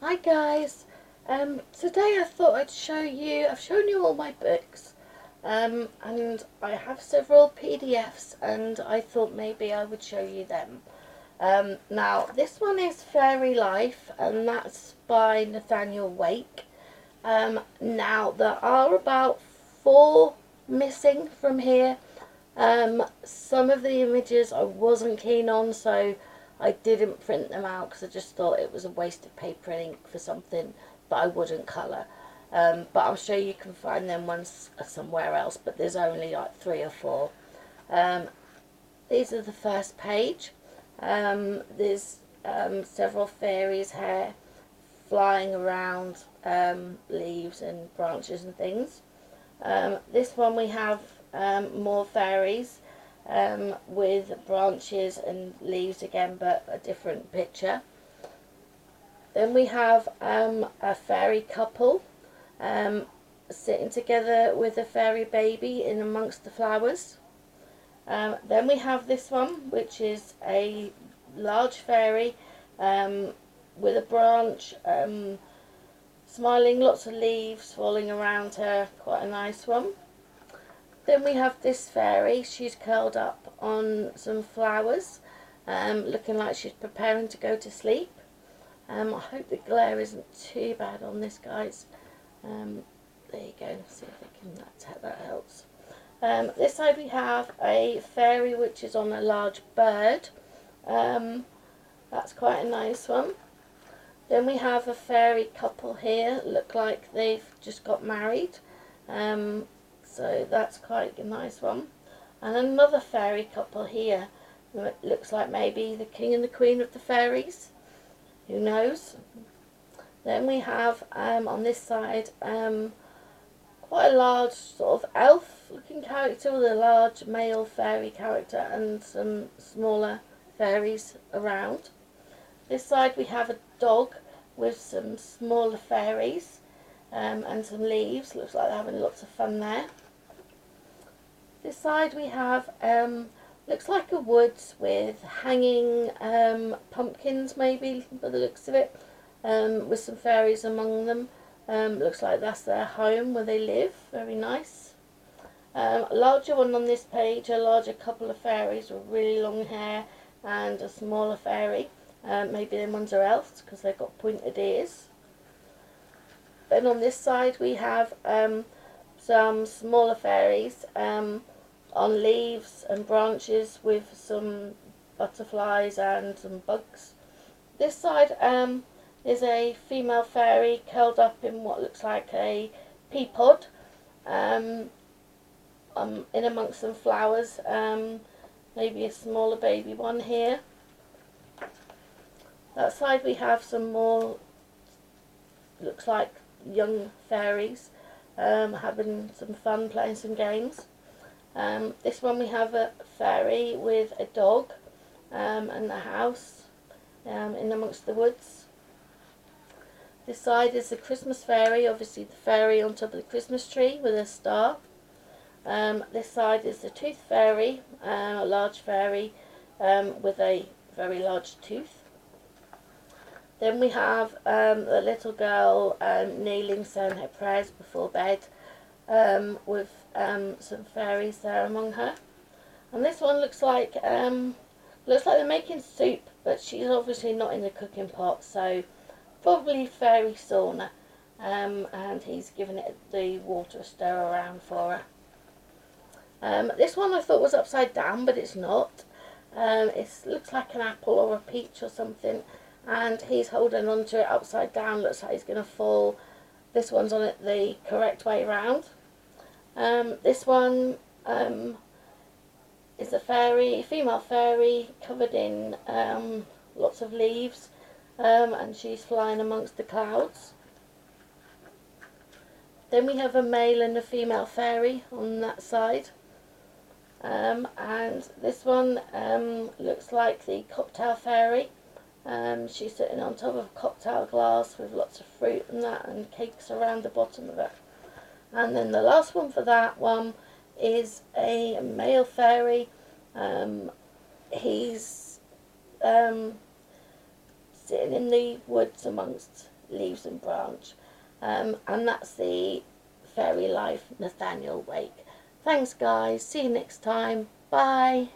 Hi guys, today I thought I'd I've shown you all my books, and I have several PDFs and I thought maybe I would show you them. Now this one is Fairy Life and that's by Nathaniel Wake. Now there are about four missing from here. Some of the images I wasn't keen on, so I didn't print them out because I just thought it was a waste of paper and ink for something that I wouldn't colour. But I'm sure you can find them ones somewhere else, but there's only like three or four. Um, these are the first page. There's several fairies here flying around leaves and branches and things. This one we have more fairies with branches and leaves again, but a different picture. Then we have a fairy couple sitting together with a fairy baby in amongst the flowers. Then we have this one, which is a large fairy with a branch, smiling, lots of leaves falling around her, quite a nice one. Then we have this fairy, she's curled up on some flowers, looking like she's preparing to go to sleep. I hope the glare isn't too bad on this, guys. There you go, see if I can, that helps. This side we have a fairy which is on a large bird. That's quite a nice one. Then we have a fairy couple here, look like they've just got married. So that's quite a nice one. And another fairy couple here. It looks like maybe the king and the queen of the fairies. Who knows? Then we have on this side quite a large sort of elf looking character with a large male fairy character and some smaller fairies around. This side we have a dog with some smaller fairies and some leaves. Looks like they're having lots of fun there. This side we have looks like a woods with hanging pumpkins, maybe by the looks of it, with some fairies among them. Looks like that's their home where they live. Very nice. A larger one on this page, a larger couple of fairies with really long hair and a smaller fairy. Maybe them ones are elves because they've got pointed ears. Then on this side we have some smaller fairies on leaves and branches with some butterflies and some bugs. This side is a female fairy curled up in what looks like a pea pod in amongst some flowers. Maybe a smaller baby one here. That side we have some more, looks like young fairies having some fun playing some games. This one we have a fairy with a dog and a house in amongst the woods. This side is the Christmas fairy, obviously the fairy on top of the Christmas tree with a star. This side is the tooth fairy, a large fairy with a very large tooth. Then we have a little girl kneeling, saying her prayers before bed with some fairies there among her. And this one looks like they're making soup, but she's obviously not in the cooking pot, so probably fairy sauna. And he's giving it the water stir around for her. This one I thought was upside down, but it's not. It looks like an apple or a peach or something, and he's holding onto it upside down. Looks like he's going to fall. This one's on it the correct way round. This one is a fairy, female fairy, covered in lots of leaves, and she's flying amongst the clouds. Then we have a male and a female fairy on that side. And this one looks like the cocktail fairy. She's sitting on top of a cocktail glass with lots of fruit and that, and cakes around the bottom of it. And then the last one for that one is a male fairy. He's sitting in the woods amongst leaves and branch. And that's the Fairy Life Nathaniel Wake. Thanks guys, see you next time, bye.